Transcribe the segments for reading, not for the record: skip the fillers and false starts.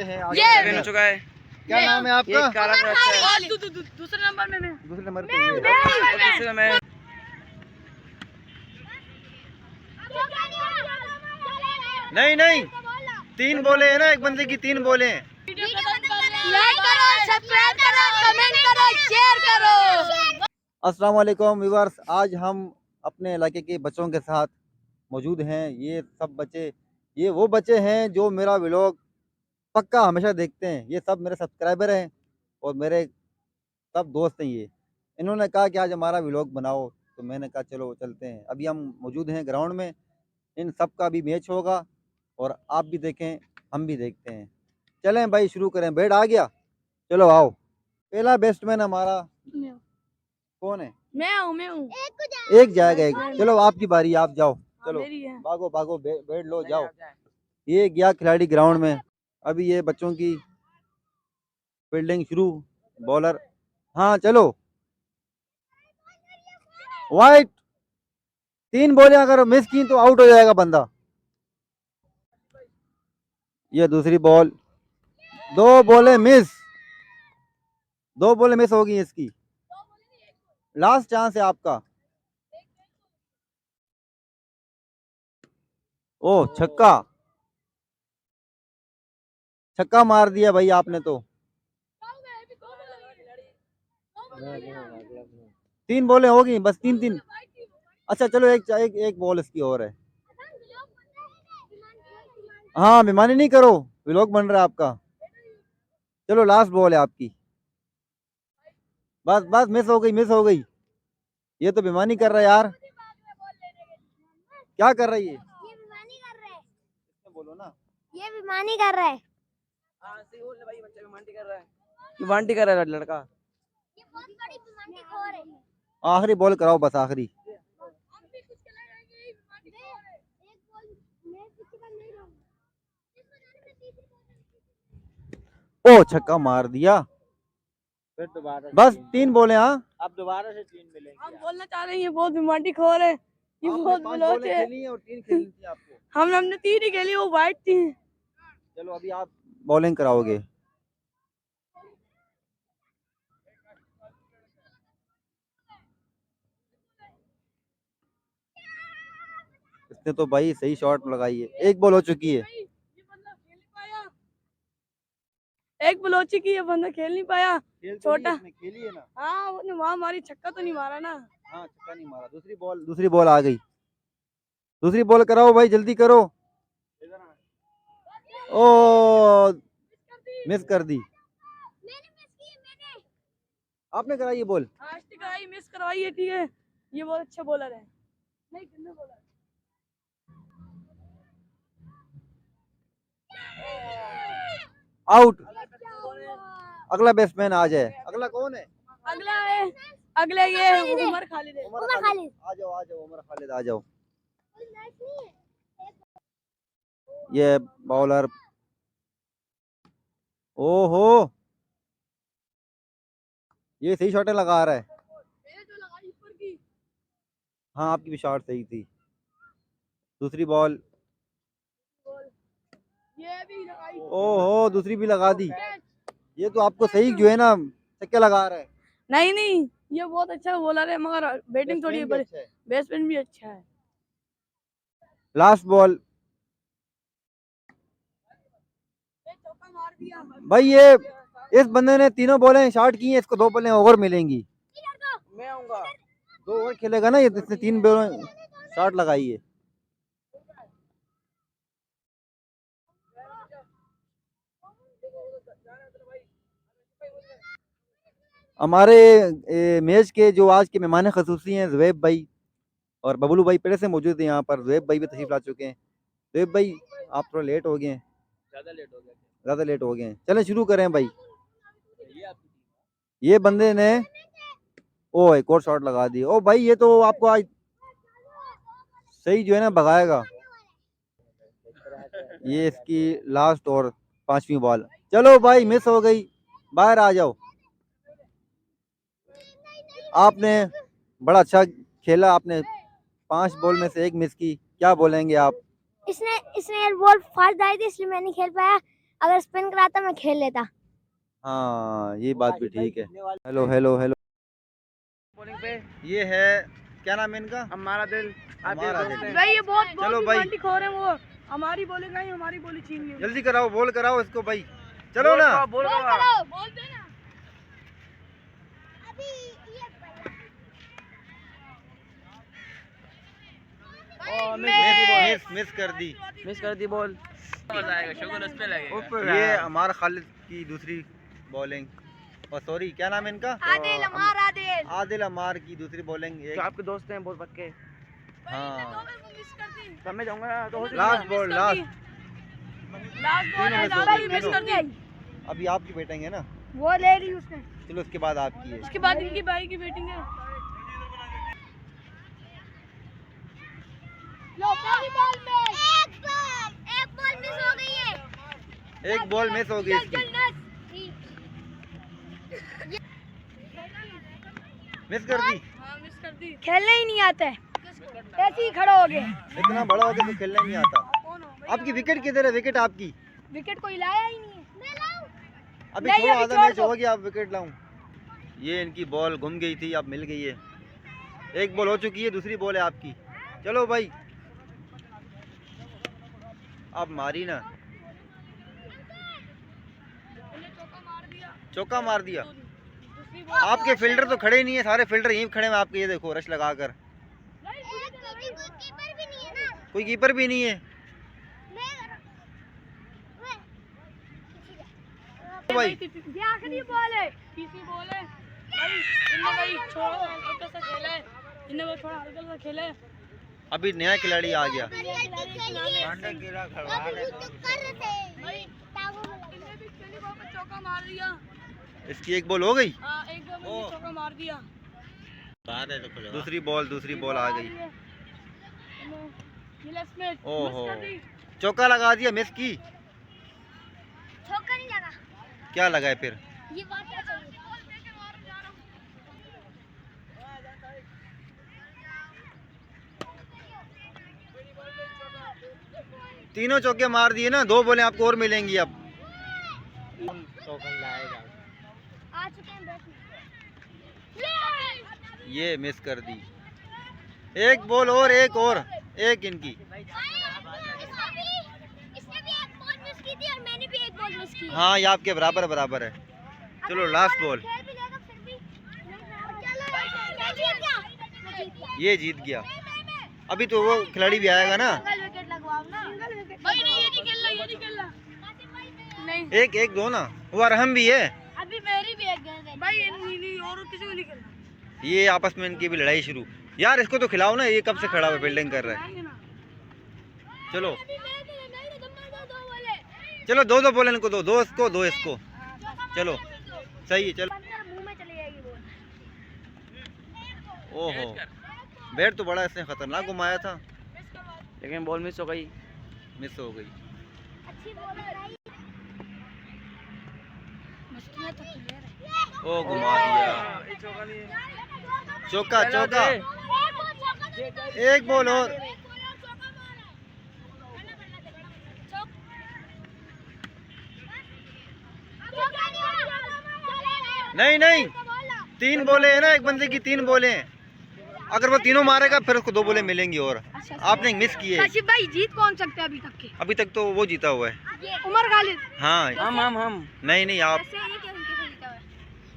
ये है ये हो चुका है। क्या नाम है आपका? दूसरे नंबर में मैं। दूसरे नंबर पे ये है। नहीं नहीं, 3 बोले हैं ना, एक बंदे की 3 बोले हैं। लाइक करो, सब्सक्राइब करो, कमेंट करो, शेयर करो। अस्सलाम वालेकुम व्यूअर्स, आज हम अपने इलाके के बच्चों के साथ मौजूद हैं। ये सब बच्चे, ये वो बच्चे हैं जो मेरा व्लॉग पक्का हमेशा देखते हैं। ये सब मेरे सब्सक्राइबर हैं और मेरे सब दोस्त हैं। ये इन्होंने कहा कि आज हमारा व्लॉग बनाओ, तो मैंने कहा चलो चलते हैं। अभी हम मौजूद हैं ग्राउंड में, इन सब का भी मैच होगा और आप भी देखें, हम भी देखते हैं। चलें भाई, शुरू करें। बैट आ गया, चलो आओ। पहला बैट्समैन हमारा कौन है? मैं हूँ। एक जाएगा एक। चलो आपकी बारी, आप जाओ। चलो मेरी है। भागो भागो, बैट लो, जाओ। ये गया खिलाड़ी ग्राउंड में। अभी ये बच्चों की फील्डिंग शुरू। बॉलर, हाँ चलो। वाइट, 3 बॉलें अगर मिस की तो आउट हो जाएगा बंदा। ये दूसरी बॉल, 2 बॉलें मिस, 2 बॉलें मिस होगी इसकी। लास्ट चांस है आपका। ओ छक्का, छक्का मार दिया भाई आपने तो। 3 बॉलें होगी बस, 3-3। अच्छा चलो, एक बॉल इसकी और है। हाँ बेईमानी नहीं करो, व्लॉग बन रहा है आपका। चलो लास्ट बॉल है आपकी। बस बस, मिस हो गई, मिस हो गई। ये तो बेईमानी कर रहा है यार। क्या कर रही है? ये बेईमानी कर रहा है। बोलो ना। ये बेईमानी कर रहा है। भाई बच्चा बेईमानी कर रहा है। बेईमानी कर रहा है लड़का। ये बहुत बड़ी बेईमानी खोर है। आखिरी बॉल कराओ बस, आखिरी। ओ छक्का मार दिया। फिर दोबारा बस 3 बॉलें। हाँ अब दोबारा से 3 मिलेंगे। हम बोलना चाह रहे हैं ये बहुत बेईमानी खोर है, ये बहुत 5 बलोच बॉलें है। खेली हैं और 3 खेलनी थी आपको। हमने 3 ही खेली, वो वाइट थी। चलो अभी आप बॉलिंग कराओगे। इसने तो भाई सही शॉट लगाई है। एक बॉल हो चुकी है। एक बलोची की, ये बंदा खेल नहीं पाया। छोटा, खेली है ना। हाँ उसने वहाँ मारी, छक्का तो नहीं मारा ना। हाँ छक्का नहीं मारा। दूसरी बॉल आ गई। दूसरी बॉल कराओ भाई, जल्दी करो। ओ मिस कर दी। आपने कराई ये बॉल। मिस करवाई है, ठीक है। ये बहुत अच्छा बॉलर है। नहीं, गंदा बॉलर। आउट। अगला बैट्समैन आ जाए। अगला कौन है? अगला है, अगले ये उमर खालिद है। उमर खालिद। आ जाओ आ जाओ, उमर खालिद आ जाओ। ये बॉलर, ओहो, ये सही शॉट लगा रहा है। हाँ आपकी भी शॉट सही थी। दूसरी बॉल, ओहो, दूसरी भी लगा दी। ये तो आपको सही जो है ना, छक्के लगा रहा है। नहीं नहीं, ये बहुत अच्छा बॉलर है, मगर बैटिंग थोड़ी बड़ी, बैट्समैन भी अच्छा है। लास्ट बॉल भाई, ये इस बंदे ने 3 बॉलें शॉट की हैं, इसको 2 बॉलें ओवर मिलेंगी। मैं आऊंगा। 2 ओवर खेलेगा ना ये, इसने 3 बॉलें शॉट लगाई है। हमारे मैच के जो आज के मेहमान खसूसी हैं, ज़ुबैब भाई और बबलू भाई पहले से मौजूद हैं यहाँ पर। ज़ुबैब भाई भी तशरीफ ला चुके हैं। ज़ुबैब भाई आप थोड़ा लेट हो गए हैं, ज़्यादा लेट हो गया। ज़्यादा लेट हो गए हैं। चलें शुरू करें भाई। ये बंदे ने ओ एक और शॉट लगा दी। ओ भाई ये तो आपको आज सही जो है ना भगाएगा। ये इसकी लास्ट और 5वीं बॉल। चलो भाई मिस हो गई, बाहर आ जाओ। आपने बड़ा अच्छा खेला, आपने 5 बॉल में से 1 मिस की। क्या बोलेंगे आप? इसने बॉल फास्ट डाली थी, इसलिए मैं नहीं खेल पाया। अगर स्पिन कराता मैं खेल लेता। हाँ ये बात भी ठीक है। Hello hello hello. बॉलिंग पे ये है, क्या नाम है इनका? हमारा दिल। हमारा दिल। भाई ये बहुत चलो भाई खो रहे हैं वो। हमारी बॉलिंग आई, हमारी बॉलिंग छीन ली। जल्दी कराओ, बॉल कराओ इसको भाई। चलो ना। बोल बोल देना। अभी ये मिस कर दी। मिस कर दी बॉल। मजा आएगा, शगुन उस पे लगेगा। ये हमारा खालिद की दूसरी बॉलिंग, और सॉरी क्या नाम है इनका? आदिल, हमार आदिल। आदिल अमार की दूसरी बॉलिंग। जो आपके दोस्त हैं बहुत पक्के। हाँ तब मैं जाऊंगा तो लास्ट बॉल, लास्ट भाई मिस कर दी। अभी आपकी बैटिंग है ना? वो ले ली उसने। चलो उसके बाद आपकी है। उसके बाद इनकी भाई की बैटिंग है। लो पहली बॉल में एक बॉल मिस हो गई है। एक बॉल मिस हो गई इसकी। मिस कर दी। हाँ मिस कर दी। खेलने ही नहीं आता है, ऐसे ही खड़ा हो गया। इतना बड़ा हो गया तो खेलना ही नहीं आता। आपकी विकेट किधर है? विकेट आपकी विकेट कोई लाया ही नहीं है। मैं लाऊं? अभी नहीं, थोड़ा अभी आधा छोड़ मैच दो। हो गया, अब विकेट लाऊं। ये इनकी बॉल घूम गई थी, अब मिल गई है। एक बॉल हो चुकी है, दूसरी बॉल है आपकी। चलो भाई अब मारी ना। चौका मार दिया। आपके फील्डर तो खड़े नहीं है, सारे फील्डर यहीं खड़े हैं आपके। ये देखो रश लगाकर। कोई कीपर भी नहीं है भाई। ये आखिरी बॉल है। तीसरी बॉल है भाई। इन्होंने भाई थोड़ा हल्का सा खेला है। इन्होंने वो थोड़ा हल्का सा खेला है। अभी नया खिलाड़ी आ गया। चौका मार दिया। इसकी एक बॉल हो गई। एक दो चौका मार दिया। दूसरी बॉल आ गई। ओहो, चौका लगा दिया, मिस की। चौका नहीं लगा। क्या लगा है फिर? ये बात क्या चाहिए? तीनों चौके मार दिए ना, 2 बॉलें आपको और मिलेंगी अब। आ चुके हैं बैट्समैन। ये मिस कर दी। एक बॉल और, एक इनकी। इसने भी एक बॉल मिस की थी और मैंने भी एक बॉल मिस की। हाँ ये आपके बराबर है। चलो लास्ट बॉल। खेल भी लेगा फिर भी। मैं जीत गया। ये जीत गया। अभी तो वो खिलाड़ी भी आएगा ना। सिंगल विकेट लगवाओ ना। भाई नहीं, ये नहीं खेलना। नहीं एक दो ना, वो अरहम भी है। अभी मेरी भी एक गेंद है भाई। नहीं और किसी को नहीं खेलना। ये आपस में इनकी भी लड़ाई शुरू। यार इसको तो खिलाओ ना, ये कब से खड़ा हुआ फील्डिंग कर रहा है। चलो चलो 2 बॉल इनको दो इसको, 2 इसको। चलो सही है, चलो। मुंह में चली जाएगी बॉल। ओहो, बैट तो बड़ा इसने खतरनाक घुमाया था, लेकिन बॉल मिस हो गई। मिस हो गई। अच्छी बॉल है। मस्तियां तो क्लियर है। ओ घुमा दिया। चौका। एक बॉल और। नहीं 3 बॉलें है ना, एक बंदे की 3 बॉलें हैं। अगर वो तीनों मारेगा फिर उसको 2 बॉलें मिलेंगी और। आपने मिस की है। काशिफ भाई जीत कौन सकते हैं अभी तक के? अभी तक तो वो जीता हुआ है। उमर खालिद। हाँ हम नहीं आप।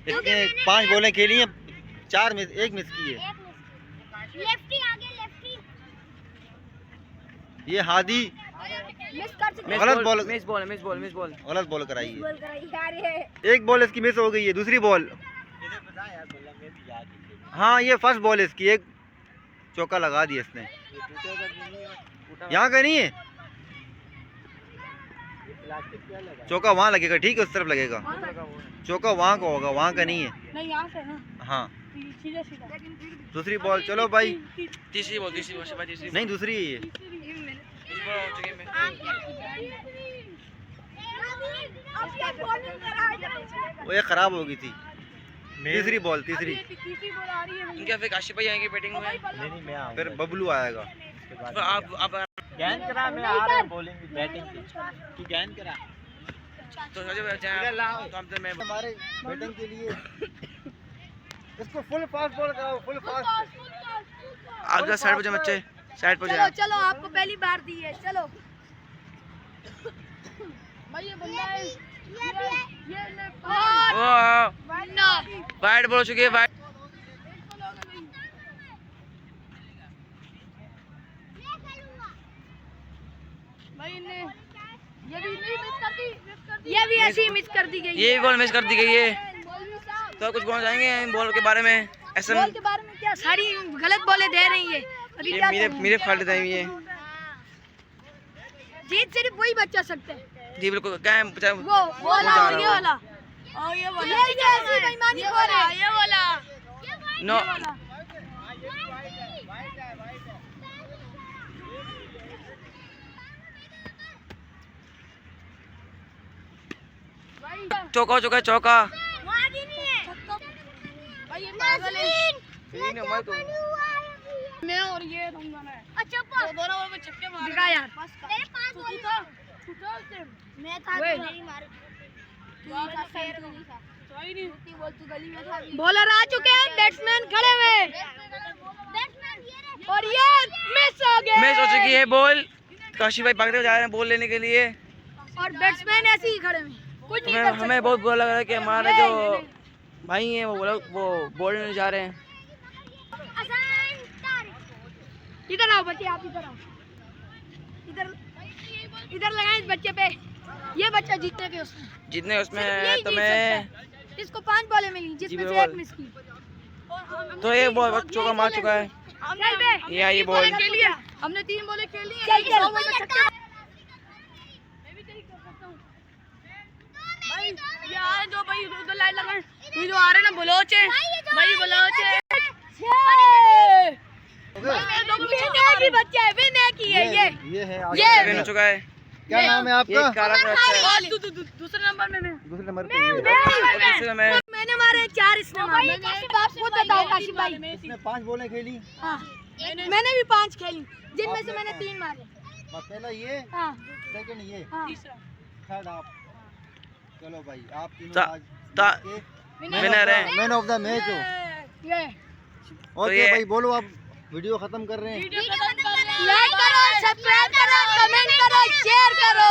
इसने 5 बॉलें खेली हैं, 4 मिस, 1 मिस की है। लेफ्टी आगे लेफ्टी। ये हादी मिस कर चुके। गलत बॉल। Miss ball. गलत बॉल कराई है। बॉल कराई यार ये। एक बॉल इसकी मिस हो गई है, दूसरी बॉल। हाँ ये फर्स्ट बॉल है इसकी। एक चौका लगा दिया इसने। यहाँ का नहीं है चौका, वहाँ लगेगा। ठीक है, उस तरफ लगेगा चौका, वहाँ का होगा, वहाँ का नहीं है। नहीं यहाँ से ना। हाँ सीधा। दूसरी बॉल। चलो भाई तीसरी बॉल नहीं, दूसरी है ये। वो ये खराब हो गई थी। तीसरी बॉल तीसरी बॉल आ रही है। क्या फिर काशिफ भाई आएंगे बैटिंग में? फिर बबलू आएगा। आप गेंद करा, मैं आ रहा हूं बॉलिंग बैटिंग की गेंद करा। तो समझो मैं हमारे बैटिंग के लिए इसको फुल फास्ट बॉल कराओ, फुल फास्ट। आगे साइड पे जाओ बच्चे, साइड पे चलो जाओ। चलो आपको पहली बार दी है, चलो भाई ये बंदा है, ये ले वाइड बॉल हो चुकी है, वाइड। भाई ने ये भी नहीं मिस कर दी, ये भी ऐसी ही मिस कर दी गई। ये भी बॉल मिस कर दी गई है। मौलवी साहब, तो कुछ बोलना चाहेंगे इन बॉल के बारे में? ऐसा बॉल के बारे में क्या, सारी गलत बॉलें दे रही है। अभी ये क्या मेरे फाल्ट है ये। जीत सिर्फ वही बचा सकते हैं। जी बिल्कुल, क्या है वो वाला और ये वाला और ये वाला, ये ऐसी बेईमानी हो रहा है। ये वाला नो चौका हो चुका है, चौका। भाई ये पागल है। मैं और ये रमजान है। अच्छा दोनों बॉल पे छक्के मार दिखा यार। मेरे 5 बॉल था। मैं था तो नहीं मार। बॉलर आ चुके हैं, बैट्समैन खड़े हुए और ये मिस हो गए। मिस हो चुकी है बॉल। काशी भाई भागते हुए जा रहे हैं बॉल लेने के लिए। और बैट्समैन ऐसे ही खड़े हुए, कुछ नहीं कर सकते। हमें बहुत बुरा लग रहा है कि हमारे जो भाई हैं वो बॉल लेने जा रहे हैं। इधर आओ बच्चे, आप इधर आओ, इधर लगाएं इस बच्चे पे। ये बच्चा जीतने के उसमें जितने उसमें यही तो जीत मैं सकता है। इसको 5 बॉलें मिली जिसमें से बिल्कुल। 1 मिस की। तो एक बॉल चौका मार चुका है। ये आई बॉल। खेली है, हमने 3 बॉलें खेली है। भाई ये आ रहे जो भाई उधर लाइट लगाए, ये जो आ रहे ना बलोच है, भाई बलोच है। भी बच्चा है, विन है की है ये है ये विन हो चुका है। क्या नाम है ये आपका? काला कलर से है। दूसरे नंबर में मैं दूसरे नंबर पे ये है। दूसरे में मैंने मारे 4 इसने मारे। खुद बताओ काशिफ भाई। इसने 5 बॉलें खेली। हाँ मैंने भी 5 खेली, जिनमें से मैंने 3 मारे। पहला ये, हाँ सेकंड ये, हाँ थर्ड आप। चलो भाई आप तीनों ता- आज ता- विनर है। मैन ऑफ द मैच हो। ये ओके ये- भाई बोलो, आप वीडियो खत्म कर रहे हैं। लाइक करो, सब्सक्राइब करो, कमेंट करो, शेयर करो।